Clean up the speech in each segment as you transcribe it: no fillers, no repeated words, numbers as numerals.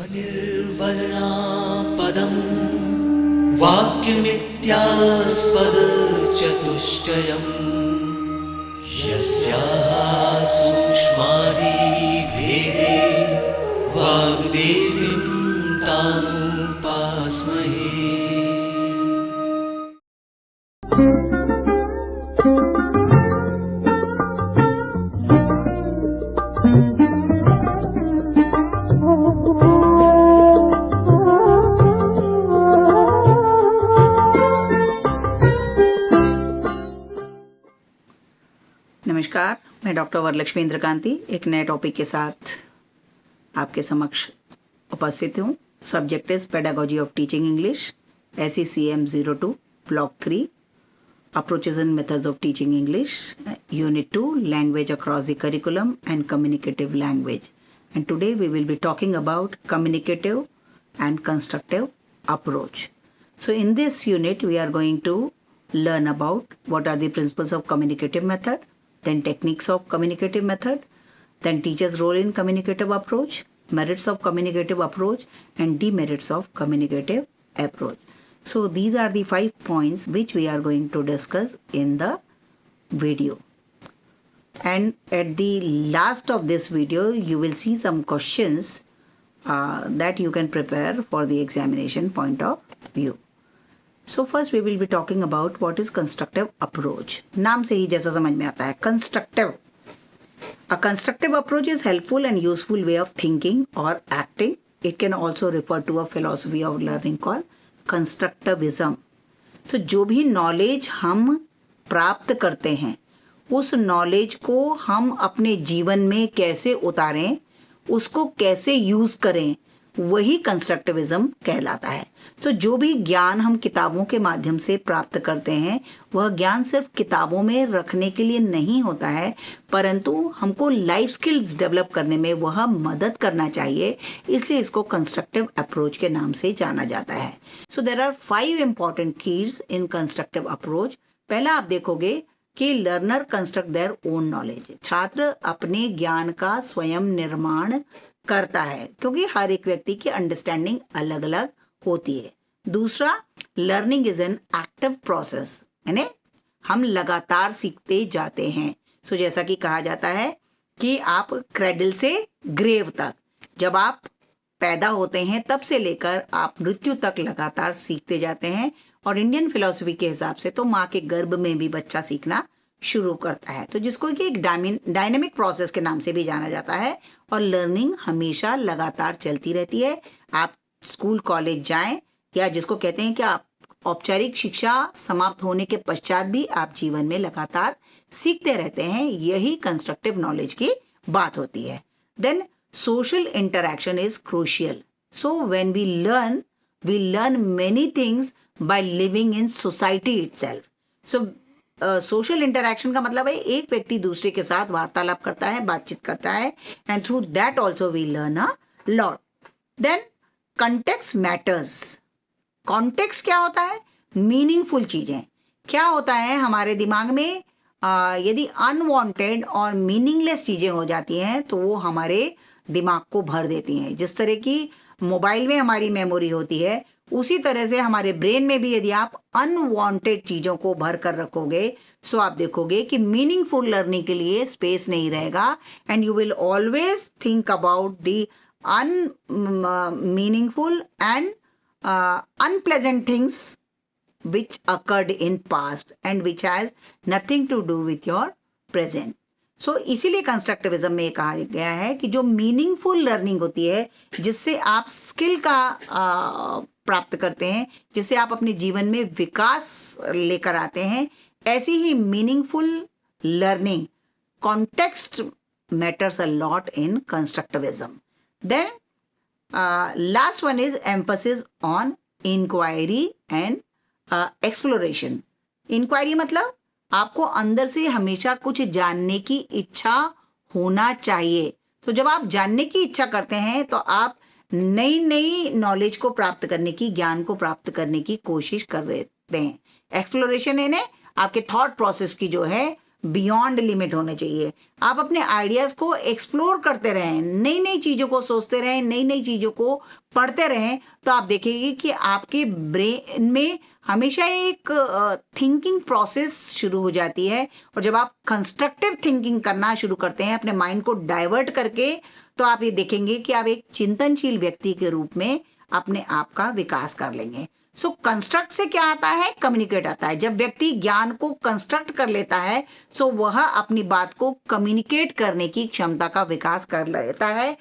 अनिर्वर्णा पदं वाक्यमित्यास्पदचतुष्टयम् यस्याः सूक्ष्मादिभेदे वाग्देवीं तामुपास्महे। नमस्कार, मैं डॉक्टर वरलक्ष्मी इंद्रकांति एक नए टॉपिक के साथ आपके समक्ष उपस्थित हूँ। Subject is pedagogy of teaching English, SECM 02 block 3 approaches and methods of teaching English, unit 2 language across the curriculum and communicative language. And today we will be talking about communicative and constructive approach. So in this unit we are going to learn about what are the principles of communicative method, then techniques of communicative method, then teacher's role in communicative approach, merits of communicative approach and demerits of communicative approach. So these are the 5 points which we are going to discuss in the video. And at the last of this video you will see some questions that you can prepare for the examination point of view. So first we will be talking about what is constructive approach. नाम से ही जैसा समझ में आता है, constructive. A constructive approach is helpful and useful way of thinking or acting. It can also refer to a philosophy of learning called constructivism. So जो भी knowledge हम प्राप्त करते हैं उस knowledge को हम अपने जीवन में कैसे उतारें, उसको कैसे यूज करें, वही कंस्ट्रक्टिविज्म कहलाता है। तो जो भी ज्ञान हम किताबों के माध्यम से प्राप्त करते हैं वह ज्ञान सिर्फ किताबों में रखने के लिए नहीं होता है, परंतु हमको लाइफ स्किल्स डेवलप करने में वह मदद करना चाहिए, इसलिए इसको कंस्ट्रक्टिव अप्रोच के नाम से जाना जाता है। So there are 5 important keys in constructive approach. पहला आप देखोगे कि learner construct their own knowledge. छात्र अपने ज्ञान का स्वयं निर्माण करता है क्योंकि हर एक व्यक्ति की अंडरस्टैंडिंग अलग अलग होती है। दूसरा, learning is an active process, यानी हम लगातार सीखते जाते हैं। सो जैसा कि कहा जाता है कि आप क्रेडल से ग्रेव तक, जब आप पैदा होते हैं तब से लेकर आप मृत्यु तक लगातार सीखते जाते हैं। और इंडियन फिलॉसफी के हिसाब से तो माँ के गर्भ में भी बच्चा सीखना शुरू करता है, तो जिसको कि एक डायनेमिक प्रोसेस के नाम से भी जाना जाता है। और लर्निंग हमेशा लगातार चलती रहती है। आप स्कूल कॉलेज जाएं या जिसको कहते हैं कि आप औपचारिक शिक्षा समाप्त होने के पश्चात भी आप जीवन में लगातार सीखते रहते हैं, यही कंस्ट्रक्टिव नॉलेज की बात होती है। Then social interaction is crucial. So when we learn many things by living in society itself. So social interaction का मतलब है एक व्यक्ति दूसरे के साथ वार्तालाप करता है, बातचीत करता है, and through that also we learn a lot. Then context matters. Context क्या होता है? मीनिंगफुल चीजें। क्या होता है हमारे दिमाग में यदि अनवांटेड और मीनिंगलेस चीजें हो जाती हैं तो वो हमारे दिमाग को भर देती हैं। जिस तरह की मोबाइल में हमारी मेमोरी होती है, उसी तरह से हमारे ब्रेन में भी यदि आप अनवांटेड चीजों को भर कर रखोगे सो आप देखोगे कि मीनिंगफुल लर्निंग के लिए स्पेस नहीं रहेगा, and you will always think about the meaningful and unpleasant things which occurred in past and which has nothing to do with your present. So इसीलिए कंस्ट्रक्टिविज्म में कहा गया है कि जो मीनिंगफुल लर्निंग होती है, जिससे आप स्किल का प्राप्त करते हैं, जिससे आप अपने जीवन में विकास लेकर आते हैं, ऐसी ही meaningful learning context matters a lot in constructivism. Then last one is emphasis on inquiry and exploration. Inquiry मतलब आपको अंदर से हमेशा कुछ जानने की इच्छा होना चाहिए. तो जब आप जानने की इच्छा करते हैं तो आप नई नई नॉलेज को प्राप्त करने की, ज्ञान को प्राप्त करने की कोशिश कर रहे हैं. एक्सप्लोरेशन यानी आपके थॉट प्रोसेस की जो है बियॉन्ड लिमिट होने चाहिए। आप अपने आइडियाज़ को एक्सप्लोर करते रहें, नई नई चीज़ों को सोचते रहें, नई नई चीज़ों को पढ़ते रहें, तो आप देखेंगे कि आपके ब्रेन में हमेशा एक थिंकिंग प्रोसेस शुरू हो जाती है। और जब आप कंस्ट्रक्टिव थिंकिंग करना शुरू करते हैं अपने माइंड को डाइवर्ट करके, तो आप ये देखेंगे कि आप एक चिंतनशील व्यक्ति के रूप में अपने आप का विकास कर लेंगे। सो कंस्ट्रक्ट से क्या आता है? कम्युनिकेट आता है। जब व्यक्ति ज्ञान को कंस्ट्रक्ट कर लेता है, सो वह अपनी बात को कम्युनिकेट करने की क्षमता का विकास कर लेता है।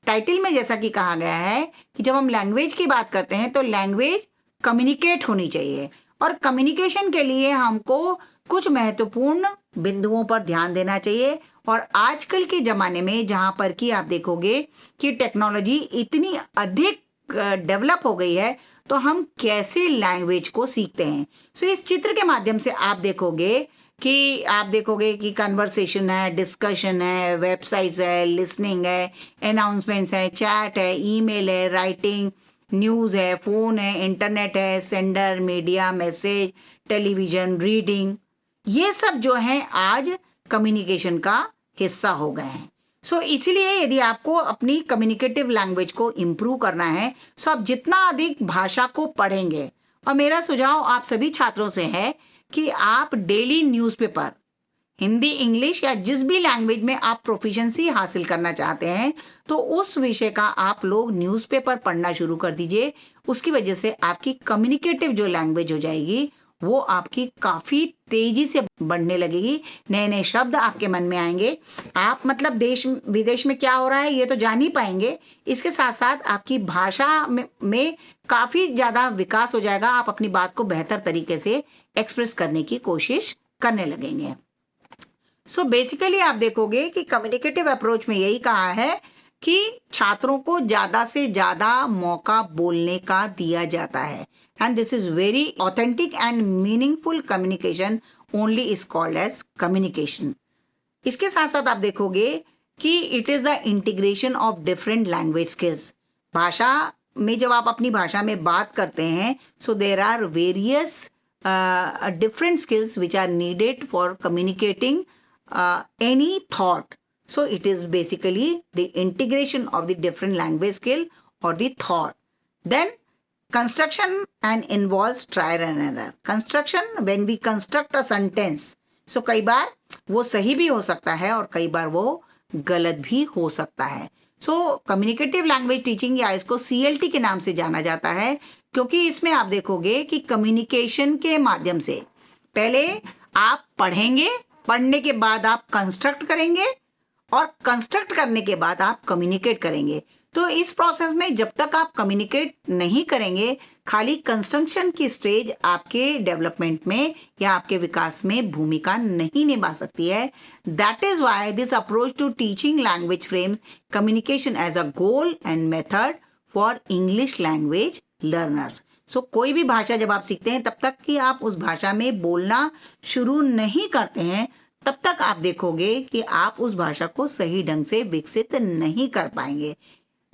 टाइटल में जैसा कि कहा गया है कि जब हम लैंग्वेज की बात करते हैं तो लैंग्वेज कम्युनिकेट होनी चाहिए, और कम्युनिकेशन के लिए हमको कुछ महत्वपूर्ण बिंदुओं पर ध्यान देना चाहिए। और आजकल के ज़माने में जहाँ पर कि आप देखोगे कि टेक्नोलॉजी इतनी अधिक डेवलप हो गई है, तो हम कैसे लैंग्वेज को सीखते हैं। सो इस चित्र के माध्यम से आप देखोगे कि कन्वर्सेशन है, डिस्कशन है, वेबसाइट्स है, लिसनिंग है, अनाउंसमेंट्स है, चैट है, ईमेल है, राइटिंग, न्यूज़ है, फ़ोन है, इंटरनेट है, sender, media, message, television, reading, ये सब जो है आज कम्युनिकेशन का हिस्सा हो गए हैं। सो इसीलिए यदि आपको अपनी कम्युनिकेटिव लैंग्वेज को इम्प्रूव करना है, सो आप जितना अधिक भाषा को पढ़ेंगे, और मेरा सुझाव आप सभी छात्रों से है कि आप डेली न्यूज़पेपर, हिंदी, इंग्लिश या जिस भी लैंग्वेज में आप प्रोफिशिएंसी हासिल करना चाहते हैं, तो उस विषय का आप लोग न्यूज़पेपर पढ़ना शुरू कर दीजिए। उसकी वजह से आपकी कम्युनिकेटिव जो लैंग्वेज हो जाएगी वो आपकी काफ़ी तेज़ी से बढ़ने लगेगी। नए नए शब्द आपके मन में आएंगे। आप मतलब देश विदेश में क्या हो रहा है ये तो जान ही पाएंगे। इसके साथ साथ आपकी भाषा में काफ़ी ज़्यादा विकास हो जाएगा। आप अपनी बात को बेहतर तरीके से एक्सप्रेस करने की कोशिश करने लगेंगे। सो बेसिकली आप देखोगे कि कम्युनिकेटिव अप्रोच में यही कहा है कि छात्रों को ज़्यादा से ज़्यादा मौका बोलने का दिया जाता है, and this is very authentic and meaningful communication only is called as communication. इसके साथ साथ आप देखोगे कि it is the integration of different language skills. भाषा में जब आप अपनी भाषा में बात करते हैं, so there are various different skills which are needed for communicating any thought. So it is basically the integration of the different language skill or the thought. Then construction and involves trial and error. Construction, when we construct a sentence, so कई बार वो सही भी हो सकता है और कई बार वो गलत भी हो सकता है। सो कम्युनिकेटिव लैंग्वेज टीचिंग, या इसको CLT के नाम से जाना जाता है, क्योंकि इसमें आप देखोगे कि कम्युनिकेशन के माध्यम से पहले आप पढ़ेंगे, पढ़ने के बाद आप कंस्ट्रक्ट करेंगे, और कंस्ट्रक्ट करने के बाद आप कम्युनिकेट करेंगे। तो इस प्रोसेस में जब तक आप कम्युनिकेट नहीं करेंगे, खाली कंस्ट्रक्शन की स्टेज आपके डेवलपमेंट में या आपके विकास में भूमिका नहीं निभा सकती है। That is why this approach to teaching language frames communication as a goal and method for English language learners. So कोई भी भाषा जब आप सीखते हैं, तब तक कि आप उस भाषा में बोलना शुरू नहीं करते हैं, तब तक आप देखोगे कि आप उस भाषा को सही ढंग से विकसित नहीं कर पाएंगे।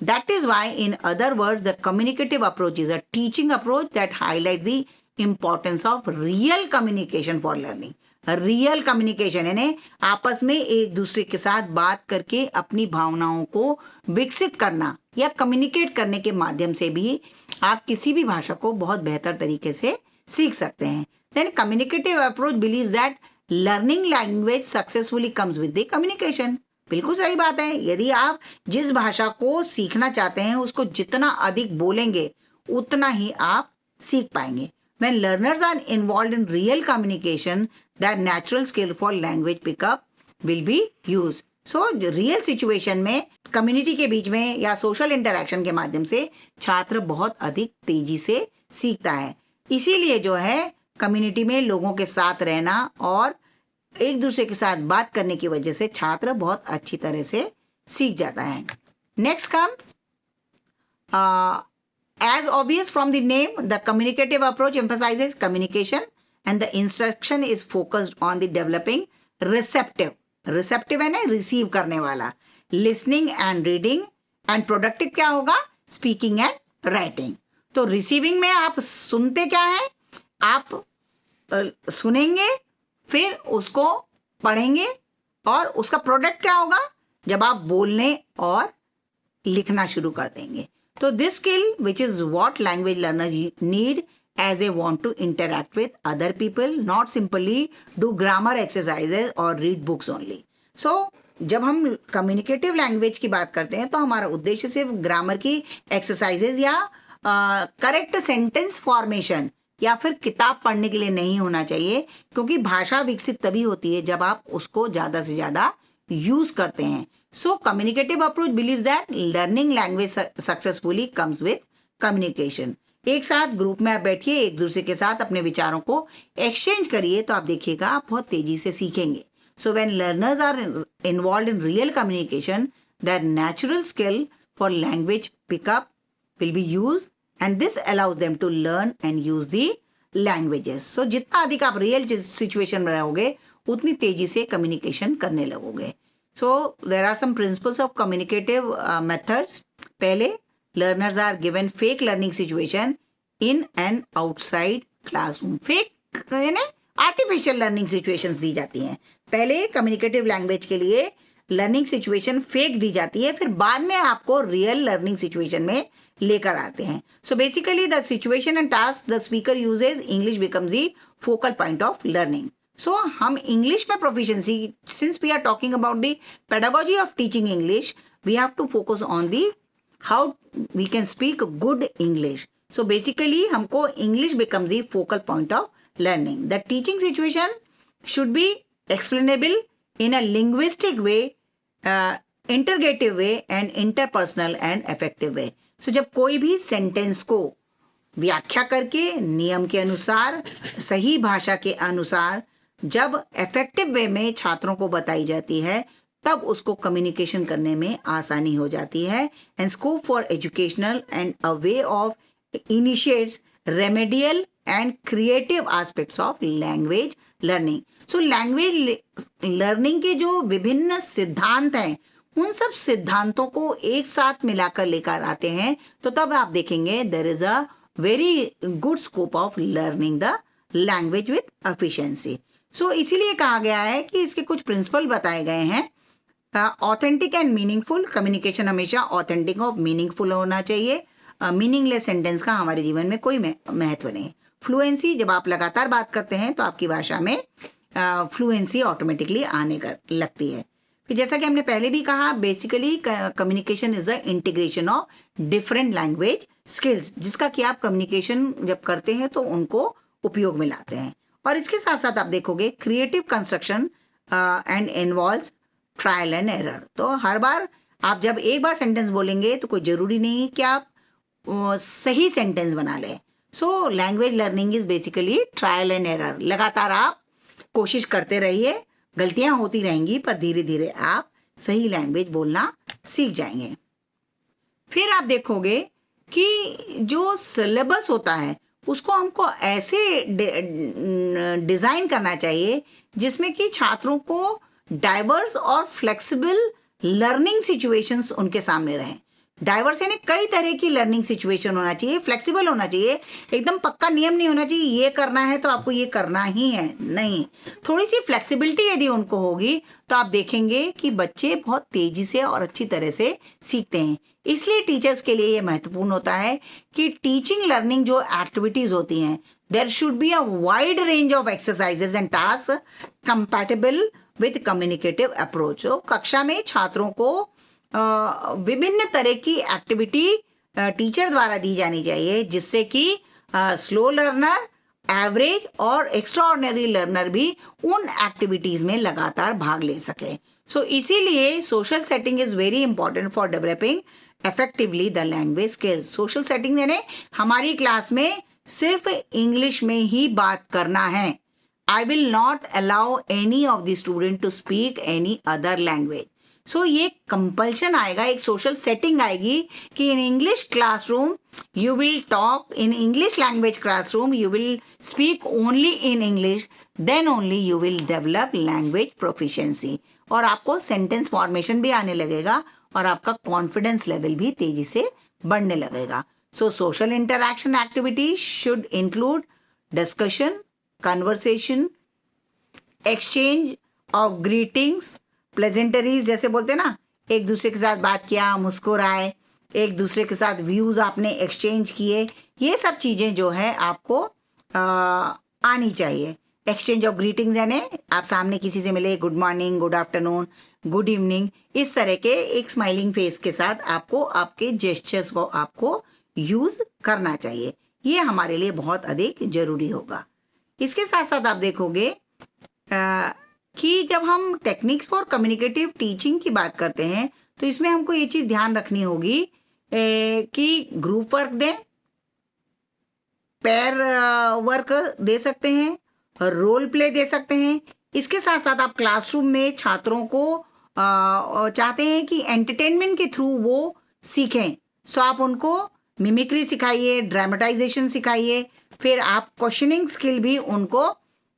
That is why, in other words, the communicative approach is a teaching approach that highlights the importance of real communication for learning. Real communication यानी आपस में एक दूसरे के साथ बात करके अपनी भावनाओं को विकसित करना या कम्युनिकेट करने के माध्यम से भी आप किसी भी भाषा को बहुत बेहतर तरीके से सीख सकते हैं। Then communicative approach believes that learning language successfully comes with the communication. बिल्कुल सही बात है। यदि आप जिस भाषा को सीखना चाहते हैं उसको जितना अधिक बोलेंगे उतना ही आप सीख पाएंगे। When learners are involved in real communication, their natural skill for language pickup will be used. So, real situation में कम्युनिटी के बीच में या सोशल इंटरेक्शन के माध्यम से छात्र बहुत अधिक तेजी से सीखता है। इसीलिए जो है कम्युनिटी में लोगों के साथ रहना और एक दूसरे के साथ बात करने की वजह से छात्र बहुत अच्छी तरह से सीख जाता है। Next come as obvious from the name, the communicative approach emphasizes communication and the instruction is focused on the developing receptive है ना, रिसीव करने वाला, listening and reading, and productive क्या होगा, speaking and writing। तो रिसीविंग में आप सुनते क्या है, आप सुनेंगे, फिर उसको पढ़ेंगे और उसका प्रोडक्ट क्या होगा, जब आप बोलने और लिखना शुरू कर देंगे. तो this skill which is what language learner need as they want to interact with other people, not simply do grammar exercises or read books only. So जब हम कम्युनिकेटिव लैंग्वेज की बात करते हैं तो हमारा उद्देश्य सिर्फ ग्रामर की एक्सरसाइजेज या करेक्ट सेंटेंस फॉर्मेशन या फिर किताब पढ़ने के लिए नहीं होना चाहिए, क्योंकि भाषा विकसित तभी होती है जब आप उसको ज़्यादा से ज़्यादा यूज करते हैं. So communicative approach believes that learning language successfully comes with communication. एक साथ ग्रुप में आप बैठिए, एक दूसरे के साथ अपने विचारों को एक्सचेंज करिए, तो आप देखिएगा आप बहुत तेजी से सीखेंगे. So when learners are involve in real communication, their natural skill for language pickup will be use and this allows them to learn and use the languages. So जितना अधिक आप रियल सिचुएशन में रहोगे उतनी तेजी से कम्युनिकेशन करने लगोगे. So there are some principles of communicative methods. पहले, learners are given fake learning situation in and outside classroom. fake यानी artificial learning situations दी जाती हैं. पहले कम्युनिकेटिव लैंग्वेज के लिए लर्निंग सिचुएशन फेक दी जाती है, फिर बाद में आपको रियल लर्निंग सिचुएशन में लेकर आते हैं. So basically the situation and task the speaker uses, English becomes the focal point of learning. So हम इंग्लिश में proficiency, since we are talking about the pedagogy of teaching English, we have to focus on the how we can speak good English. So basically हमको English becomes the focal point of learning. The teaching situation should be explainable in a linguistic way, interrogative way and interpersonal and effective way. So जब कोई भी sentence को व्याख्या करके नियम के अनुसार, सही भाषा के अनुसार जब इफेक्टिव वे में छात्रों को बताई जाती है, तब उसको कम्युनिकेशन करने में आसानी हो जाती है. And scope for educational and a way of initiates remedial and creative aspects of language learning. So language learning के जो विभिन्न सिद्धांत हैं, उन सब सिद्धांतों को एक साथ मिलाकर लेकर आते हैं, तो तब आप देखेंगे there is a very good scope of learning the language with efficiency. So इसीलिए कहा गया है कि इसके कुछ प्रिंसिपल बताए गए हैं. ऑथेंटिक एंड मीनिंगफुल कम्युनिकेशन हमेशा ऑथेंटिक और मीनिंगफुल होना चाहिए. मीनिंगलेस सेंटेंस का हमारे जीवन में कोई महत्व नहीं. फ्लुएंसी, जब आप लगातार बात करते हैं तो आपकी भाषा में फ्लुएंसी ऑटोमेटिकली आने लगती है. फिर जैसा कि हमने पहले भी कहा, basically communication is the integration of different language skills, जिसका कि आप कम्युनिकेशन जब करते हैं तो उनको उपयोग में लाते हैं. और इसके साथ साथ आप देखोगे creative construction and involves trial and error. तो हर बार आप जब एक बार सेंटेंस बोलेंगे तो कोई ज़रूरी नहीं कि आप सही सेंटेंस बना लें. So language learning is basically trial and error. लगातार आप कोशिश करते रहिए, गलतियां होती रहेंगी, पर धीरे धीरे आप सही लैंग्वेज बोलना सीख जाएंगे. फिर आप देखोगे कि जो सिलेबस होता है उसको हमको ऐसे डिज़ाइन करना चाहिए जिसमें कि छात्रों को डाइवर्स और फ्लेक्सिबल लर्निंग सिचुएशंस उनके सामने रहें. डाइवर्स यानी कई तरह की लर्निंग सिचुएशन होना चाहिए, फ्लेक्सिबल होना चाहिए. एकदम पक्का नियम नहीं होना चाहिए, ये करना है तो आपको ये करना ही है, नहीं. थोड़ी सी फ्लेक्सिबिलिटी यदि उनको होगी तो आप देखेंगे कि बच्चे बहुत तेजी से और अच्छी तरह से सीखते हैं. इसलिए टीचर्स के लिए ये महत्वपूर्ण होता है कि टीचिंग लर्निंग जो एक्टिविटीज़ होती हैं, there should be a wide range of exercises and task compatible with communicative approach. तो कक्षा में छात्रों को विभिन्न तरह की एक्टिविटी टीचर द्वारा दी जानी चाहिए, जिससे कि स्लो लर्नर, एवरेज और एक्स्ट्राऑर्डिनरी लर्नर भी उन एक्टिविटीज़ में लगातार भाग ले सके. सो इसीलिए social setting is very important for developing effectively the language skills. Social setting यानी हमारी क्लास में सिर्फ इंग्लिश में ही बात करना है. I will not allow any of the student to speak any other language. So ये कंपल्शन आएगा, एक सोशल सेटिंग आएगी कि in English classroom you will talk in English language classroom, you will speak only in English, then only you will develop language proficiency. और आपको sentence formation भी आने लगेगा और आपका कॉन्फिडेंस लेवल भी तेजी से बढ़ने लगेगा. So social interaction activity should include discussion, conversation, exchange of greetings, pleasantries जैसे बोलते हैं ना, एक दूसरे के साथ बात किया, मुस्कुराए, एक दूसरे के साथ व्यूज़ आपने एक्सचेंज किए, ये सब चीज़ें जो है आपको आनी चाहिए। एक्सचेंज ऑफ ग्रीटिंग्स यानी आप सामने किसी से मिले, good morning, good afternoon, good evening, इस तरह के एक स्माइलिंग फेस के साथ आपको आपके जेस्चर्स को आपको यूज़ करना चाहिए। ये हमारे लिए बहुत अधिक ज़रूरी होगा। इसके साथ साथ आप देखोगे कि जब हम टेक्निक्स फॉर कम्युनिकेटिव टीचिंग की बात करते हैं तो इसमें हमको ये चीज़ ध्यान रखनी होगी कि ग्रुप वर्क दें, पेयर वर्क दे सकते हैं, रोल प्ले दे सकते हैं। इसके साथ साथ आप क्लासरूम में छात्रों को चाहते हैं कि एंटरटेनमेंट के थ्रू वो सीखें, सो आप उनको मिमिक्री सिखाइए, ड्रामेटाइजेशन सिखाइए, फिर आप क्वेश्चनिंग स्किल भी उनको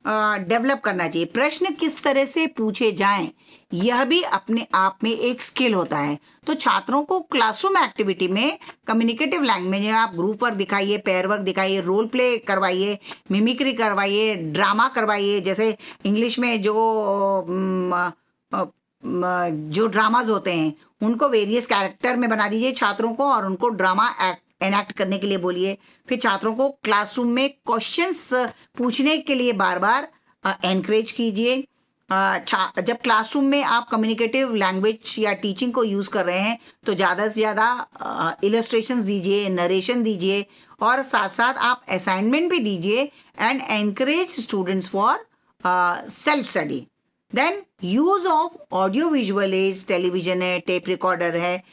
डेवलप करना चाहिए। प्रश्न किस तरह से पूछे जाएं, यह भी अपने आप में एक स्किल होता है। तो छात्रों को क्लासरूम एक्टिविटी में कम्युनिकेटिव लैंग्वेज में आप ग्रुप वर्क दिखाइए, पेयर वर्क दिखाइए, रोल प्ले करवाइए, मिमिक्री करवाइए, ड्रामा करवाइए। जैसे इंग्लिश में जो ड्रामाज होते हैं उनको वेरियस कैरेक्टर में बना दीजिए छात्रों को, और उनको ड्रामा एनैक्ट करने के लिए बोलिए। फिर छात्रों को क्लासरूम में क्वेश्चंस पूछने के लिए बार बार एनकरेज कीजिए। जब क्लासरूम में आप कम्युनिकेटिव लैंग्वेज या टीचिंग को यूज़ कर रहे हैं तो ज़्यादा से ज़्यादा इलस्ट्रेशंस दीजिए, नरेशन दीजिए, और साथ साथ आप असाइनमेंट भी दीजिए and encourage students for self study. Then use of audio visual aids, television है, टेप रिकॉर्डर है,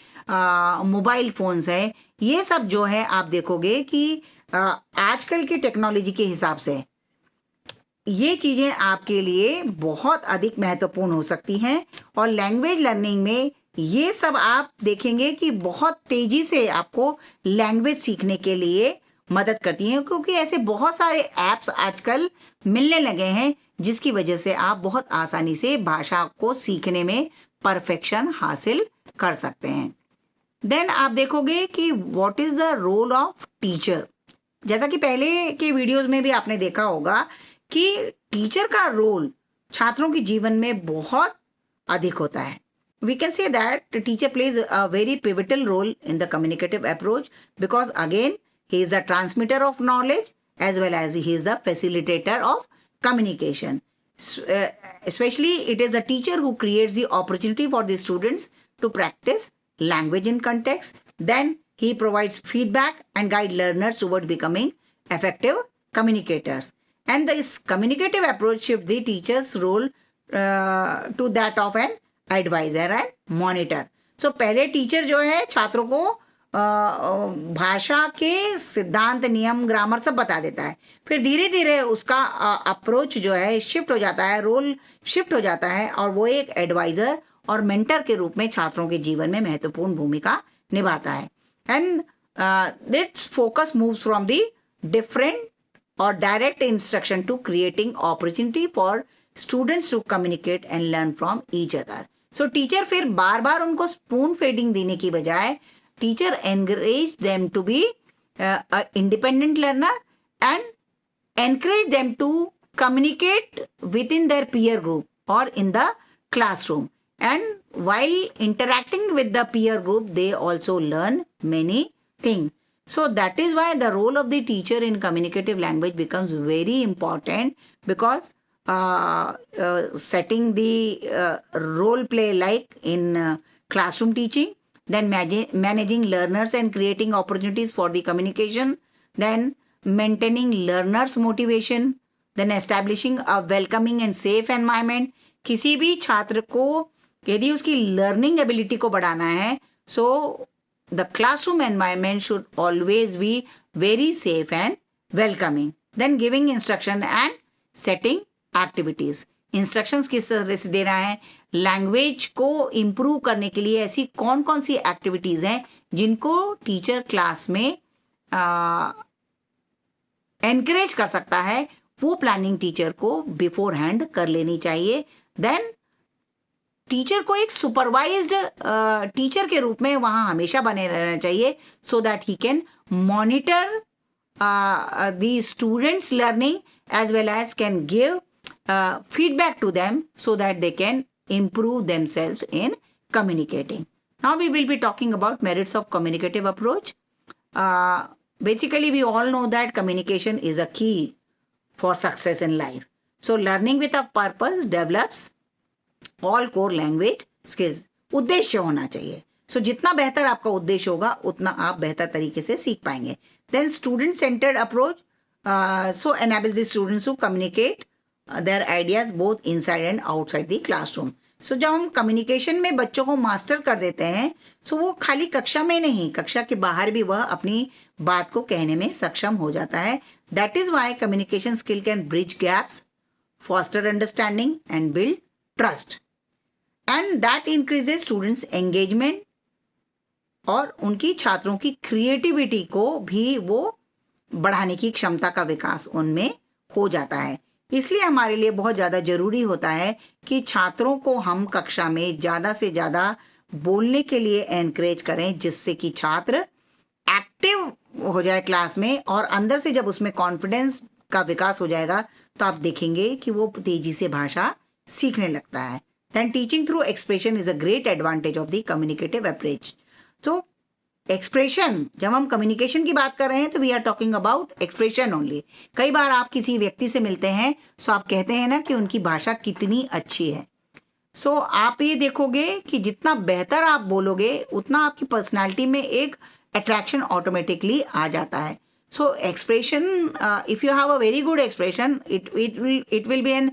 मोबाइल फ़ोन्स है, ये सब जो है आप देखोगे कि आजकल की टेक्नोलॉजी के हिसाब से ये चीज़ें आपके लिए बहुत अधिक महत्वपूर्ण हो सकती हैं। और लैंग्वेज लर्निंग में ये सब आप देखेंगे कि बहुत तेज़ी से आपको लैंग्वेज सीखने के लिए मदद करती हैं, क्योंकि ऐसे बहुत सारे ऐप्स आजकल मिलने लगे हैं जिसकी वजह से आप बहुत आसानी से भाषा को सीखने में परफेक्शन हासिल कर सकते हैं। देन आप देखोगे कि what is the role of teacher. जैसा कि पहले के वीडियोस में भी आपने देखा होगा कि टीचर का रोल छात्रों के जीवन में बहुत अधिक होता है। We can say that the teacher plays a very pivotal role in the communicative approach because again he is the transmitter of knowledge as well as he is the facilitator of communication. Especially it is the teacher who creates the opportunity for the students to practice language in context. Then he provides feedback and guide learners toward becoming effective communicators. And this communicative approach shifts the teacher's role to that of an advisor and monitor. So पहले teacher जो है छात्रों को भाषा के सिद्धांत, नियम, grammar सब बता देता है। फिर धीरे धीरे उसका अप्रोच जो है शिफ्ट हो जाता है, रोल शिफ्ट हो जाता है, और वो एक एडवाइजर और मेंटर के रूप में छात्रों के जीवन में महत्वपूर्ण भूमिका निभाता है। And this focus moves from the different or direct instruction to creating opportunity for students to communicate and learn from each other. So teacher फिर बार बार उनको स्पून फीडिंग देने की बजाय teacher encourage them to be independent learner and encourage them to communicate within their peer group और in the classroom. And while interacting with the peer group, they also learn many things. So that is why the role of the teacher in communicative language becomes very important, because setting the role play like in classroom teaching, then managing learners and creating opportunities for the communication, then maintaining learners motivation, then establishing a welcoming and safe environment. किसी भी छात्र को यदि उसकी learning ability को बढ़ाना है, so the classroom environment should always be very safe and welcoming. Then giving instruction and setting activities. Instructions किस तरह से देना है, लैंग्वेज को इम्प्रूव करने के लिए ऐसी कौन कौन सी एक्टिविटीज़ हैं जिनको टीचर क्लास में एनकरेज कर सकता है, वो प्लानिंग टीचर को बिफोर हैंड कर लेनी चाहिए. देन टीचर को एक सुपरवाइज्ड टीचर के रूप में वहाँ हमेशा बने रहना चाहिए, so that he can monitor the students learning as well as can give feedback to them so that they can improve themselves in communicating. Now we will be talking about merits of communicative approach. Basically, we all know that communication is a key for success in life. So learning with a purpose develops all core language skills. उद्देश्य होना चाहिए. So जितना बेहतर आपका उद्देश्य होगा उतना आप बेहतर तरीके से सीख पाएंगे. Then student centered approach so enables the students to communicate their ideas both inside and outside the classroom. So जब हम कम्युनिकेशन में बच्चों को मास्टर कर देते हैं so वो खाली कक्षा में नहीं, कक्षा के बाहर भी वह अपनी बात को कहने में सक्षम हो जाता है. That is why communication skill can bridge gaps, foster understanding and build trust. And that increases students engagement और उनकी छात्रों की क्रिएटिविटी को भी वो बढ़ाने की क्षमता का विकास उनमें हो जाता है. इसलिए हमारे लिए बहुत ज़्यादा ज़रूरी होता है कि छात्रों को हम कक्षा में ज़्यादा से ज़्यादा बोलने के लिए एनकरेज करें, जिससे कि छात्र एक्टिव हो जाए क्लास में और अंदर से जब उसमें कॉन्फिडेंस का विकास हो जाएगा तो आप देखेंगे कि वो तेजी से भाषा सीखने लगता है. Then teaching through expression is a great advantage of the communicative approach. तो एक्सप्रेशन, जब हम कम्युनिकेशन की बात कर रहे हैं तो we are talking about expression only. कई बार आप किसी व्यक्ति से मिलते हैं सो आप कहते हैं ना कि उनकी भाषा कितनी अच्छी है. सो आप ये देखोगे कि जितना बेहतर आप बोलोगे उतना आपकी पर्सनालिटी में एक अट्रैक्शन ऑटोमेटिकली आ जाता है. So expression, if you have a very good expression, it will be an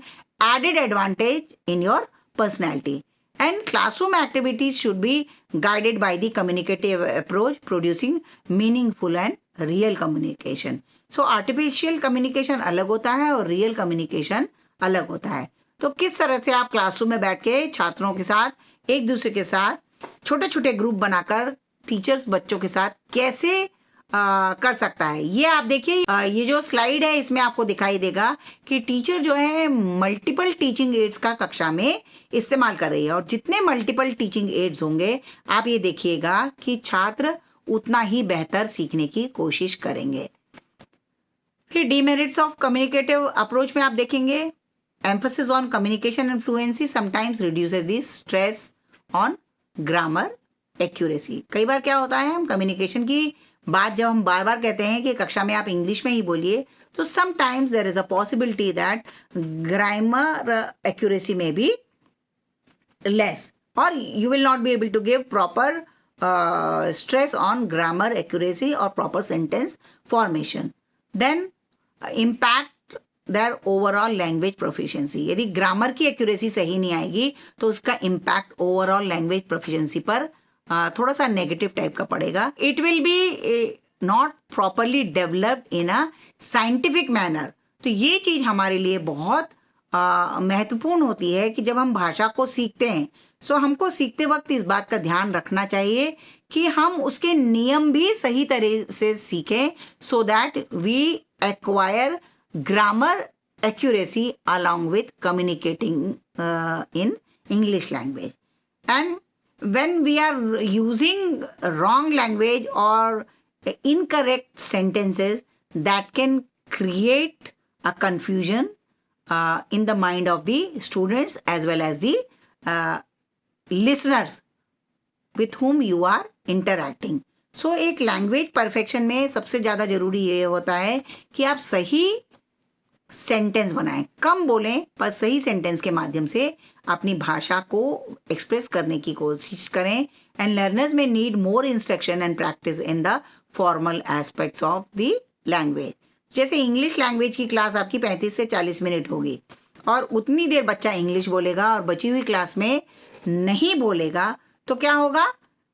added advantage in your personality. And classroom activities should be guided by the communicative approach, producing meaningful and real communication. So artificial communication अलग होता है और real communication अलग होता है. तो किस तरह से आप क्लासरूम में बैठ के छात्रों के साथ एक दूसरे के साथ छोटे छोटे ग्रुप बनाकर टीचर्स बच्चों के साथ कैसे कर सकता है, ये आप देखिए. ये जो स्लाइड है इसमें आपको दिखाई देगा कि टीचर जो है मल्टीपल टीचिंग एड्स का कक्षा में इस्तेमाल कर रही है. और जितने मल्टीपल टीचिंग एड्स होंगे आप ये देखिएगा कि छात्र उतना ही बेहतर सीखने की कोशिश करेंगे. फिर डीमेरिट्स ऑफ कम्युनिकेटिव अप्रोच में आप देखेंगे emphasis on communication and fluency sometimes reduces the stress on grammar accuracy. कई बार क्या होता है, हम कम्युनिकेशन की बात जब हम बार बार कहते हैं कि कक्षा में आप इंग्लिश में ही बोलिए, तो sometimes there is a possibility that grammar accuracy में बी लेस और you will not be able to give proper stress on grammar accuracy or proper sentence formation. Then impact their overall language proficiency. यदि grammar की accuracy सही नहीं आएगी तो उसका impact overall language proficiency पर थोड़ा सा नेगेटिव टाइप का पड़ेगा. It will B not properly developed in a scientific manner. तो ये चीज़ हमारे लिए बहुत महत्वपूर्ण होती है कि जब हम भाषा को सीखते हैं सो हमको सीखते वक्त इस बात का ध्यान रखना चाहिए कि हम उसके नियम भी सही तरह से सीखें so that we acquire grammar accuracy along with communicating in English language. And when we are using wrong language or incorrect sentences, that can create a confusion in the mind of the students as well as the listeners with whom you are interacting. So एक language perfection में सबसे ज़्यादा ज़रूरी ये होता है कि आप सही सेंटेंस बनाएं, कम बोलें पर सही सेंटेंस के माध्यम से अपनी भाषा को एक्सप्रेस करने की कोशिश करें. एंड लर्नर्स में need more instruction and practice in the formal aspects of the language. जैसे इंग्लिश लैंग्वेज की क्लास आपकी 35 से 40 मिनट होगी और उतनी देर बच्चा इंग्लिश बोलेगा और बची हुई क्लास में नहीं बोलेगा, तो क्या होगा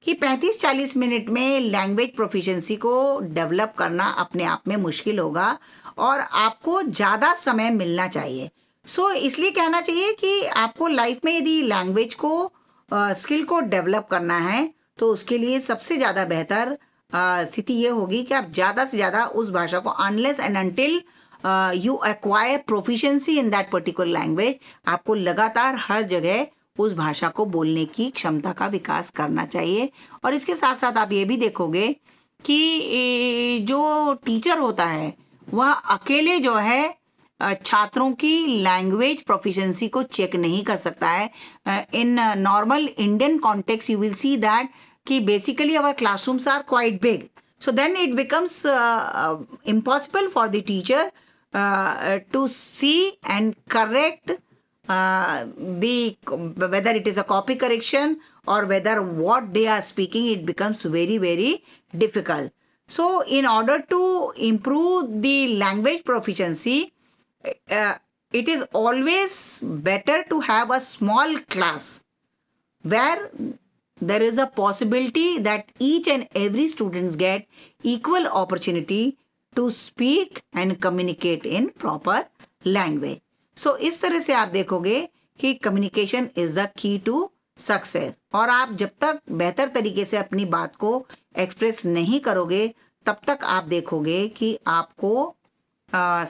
कि 35-40 मिनट में लैंग्वेज प्रोफिशिएंसी को डेवलप करना अपने आप में मुश्किल होगा और आपको ज़्यादा समय मिलना चाहिए. सो इसलिए कहना चाहिए कि आपको लाइफ में यदि लैंग्वेज को स्किल को डेवलप करना है तो उसके लिए सबसे ज़्यादा बेहतर स्थिति ये होगी कि आप ज़्यादा से ज़्यादा उस भाषा को unless and until you acquire proficiency in that particular language, आपको लगातार हर जगह उस भाषा को बोलने की क्षमता का विकास करना चाहिए. और इसके साथ साथ आप ये भी देखोगे कि जो टीचर होता है वह अकेले जो है छात्रों की लैंग्वेज प्रोफिशिएंसी को चेक नहीं कर सकता है. In normal Indian context you will see that कि basically our classrooms are quite big. So then it becomes impossible for the teacher to see and correct whether it is a copy correction or whether what they are speaking, it becomes very, very difficult. So in order to improve the language proficiency, it is always better to have a small class where there is a possibility that each and every students get equal opportunity to speak and communicate in proper language. So इस तरह से आप देखोगे कि communication is the key to success. और आप जब तक बेहतर तरीके से अपनी बात को एक्सप्रेस नहीं करोगे तब तक आप देखोगे कि आपको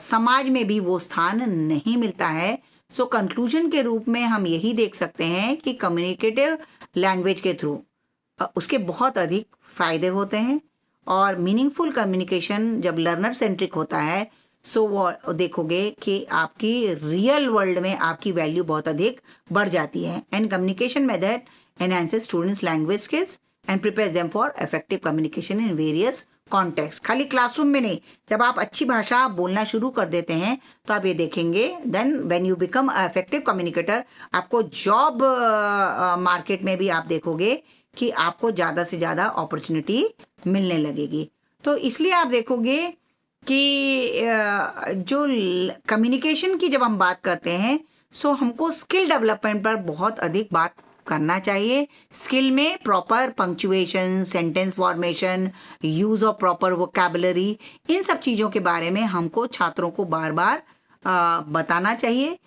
समाज में भी वो स्थान नहीं मिलता है. सो कंक्लूजन के रूप में हम यही देख सकते हैं कि कम्युनिकेटिव लैंग्वेज के थ्रू उसके बहुत अधिक फायदे होते हैं और मीनिंगफुल कम्युनिकेशन जब लर्नर सेंट्रिक होता है सो वो देखोगे कि आपकी रियल वर्ल्ड में आपकी वैल्यू बहुत अधिक बढ़ जाती है. And communication method enhances students language skills and prepares them for effective communication in various context. खाली क्लासरूम में नहीं, जब आप अच्छी भाषा बोलना शुरू कर देते हैं तो आप ये देखेंगे then when you become a effective communicator, आपको जॉब मार्केट में भी आप देखोगे कि आपको ज़्यादा से ज़्यादा अपॉर्चुनिटी मिलने लगेगी. तो इसलिए आप देखोगे कि जो कम्युनिकेशन की जब हम बात करते हैं सो हमको स्किल डेवलपमेंट पर बहुत अधिक बात करना चाहिए. स्किल में proper punctuation, sentence formation, use of proper vocabulary, इन सब चीज़ों के बारे में हमको छात्रों को बार बार बताना चाहिए.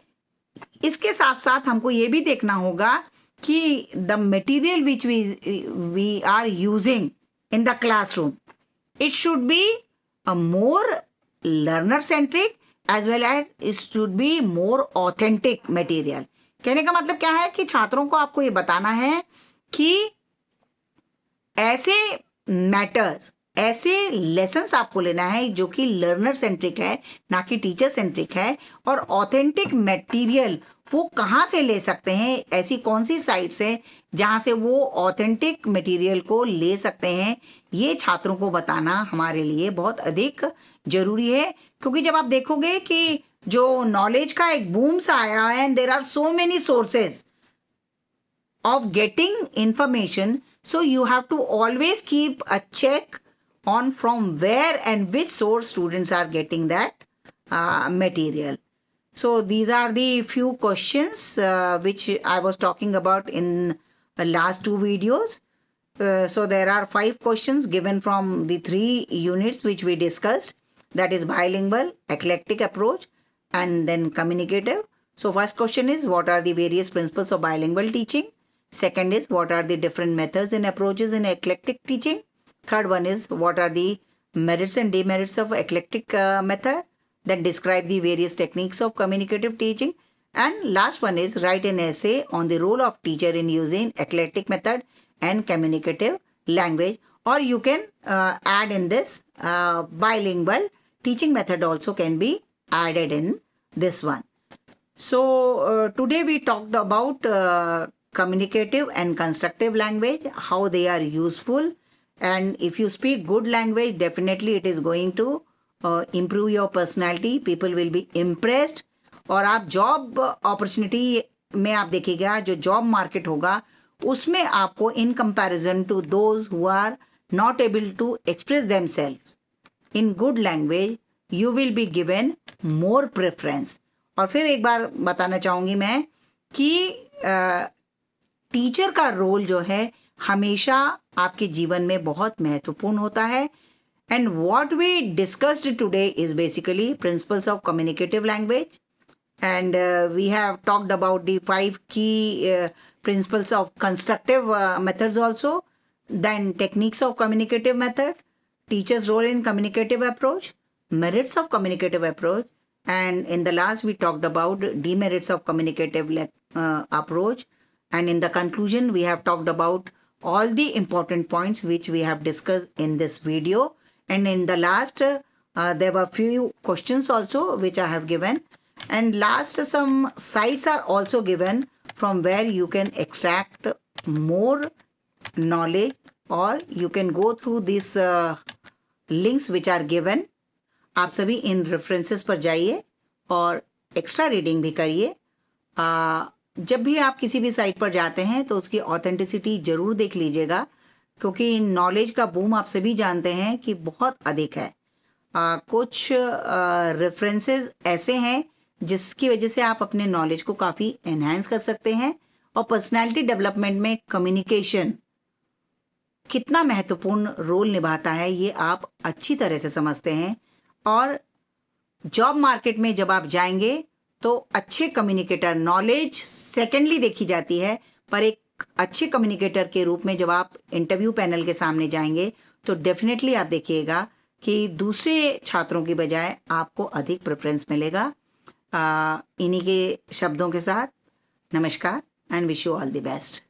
इसके साथ साथ हमको ये भी देखना होगा कि the material which we are using in the classroom, it should be a more learner centric as well as it should be more authentic material. कहने का मतलब क्या है कि छात्रों को आपको ये बताना है कि ऐसे मैटर्स, ऐसे लेसन्स आपको लेना है जो कि लर्नर सेंट्रिक है, ना कि टीचर सेंट्रिक है. और ऑथेंटिक मटेरियल वो कहाँ से ले सकते हैं, ऐसी कौन सी साइट्स हैं जहाँ से वो ऑथेंटिक मटेरियल को ले सकते हैं, ये छात्रों को बताना हमारे लिए बहुत अधिक जरूरी है. क्योंकि जब आप देखोगे कि जो नॉलेज का एक बूम सा आया है and there are so many sources of getting information, so you have to always keep a check on from where and which source students are getting that material. So these are the few questions which I was talking about in the last two videos. So there are 5 questions given from the 3 units which we discussed, that is bilingual, eclectic approach, and then communicative. So first question is, what are the various principles of bilingual teaching? Second is, what are the different methods and approaches in eclectic teaching? Third one is, what are the merits and demerits of eclectic method? Then describe the various techniques of communicative teaching. And last one is, write an essay on the role of teacher in using eclectic method and communicative language. Or you can add in this bilingual teaching method also can be added in this one. So today we talked about communicative and constructive language, how they are useful, and if you speak good language, definitely it is going to improve your personality. People will be impressed. और आप job opportunity में आप देखिएगा, जो job market होगा उसमें आपको in comparison to those who are not able to express themselves in good language, you will be given more preference. और फिर एक बार बताना चाहूँगी मैं कि टीचर का रोल जो है हमेशा आपके जीवन में बहुत महत्वपूर्ण होता है. And what we discussed today is basically principles of communicative language, and we have talked about the 5 key principles of constructive methods also, then techniques of communicative method, teacher's role in communicative approach, merits of communicative approach, and in the last we talked about demerits of communicative approach. And in the conclusion, we have talked about all the important points which we have discussed in this video. And in the last There were few questions also which I have given, and last some sites are also given from where you can extract more knowledge, or you can go through these links which are given. आप सभी इन references पर जाइए और extra reading भी करिए. जब भी आप किसी भी साइट पर जाते हैं तो उसकी ऑथेंटिसिटी ज़रूर देख लीजिएगा, क्योंकि नॉलेज का बूम आप सभी जानते हैं कि बहुत अधिक है. कुछ रेफरेंसेस ऐसे हैं जिसकी वजह से आप अपने नॉलेज को काफ़ी एनहांस कर सकते हैं, और पर्सनालिटी डेवलपमेंट में कम्युनिकेशन कितना महत्वपूर्ण रोल निभाता है ये आप अच्छी तरह से समझते हैं. और जॉब मार्केट में जब आप जाएंगे तो अच्छे कम्युनिकेटर, नॉलेज सेकेंडली देखी जाती है, पर एक अच्छे कम्युनिकेटर के रूप में जब आप इंटरव्यू पैनल के सामने जाएंगे तो डेफिनेटली आप देखिएगा कि दूसरे छात्रों की बजाय आपको अधिक प्रेफरेंस मिलेगा. इन्हीं के शब्दों के साथ नमस्कार and wish you all the best.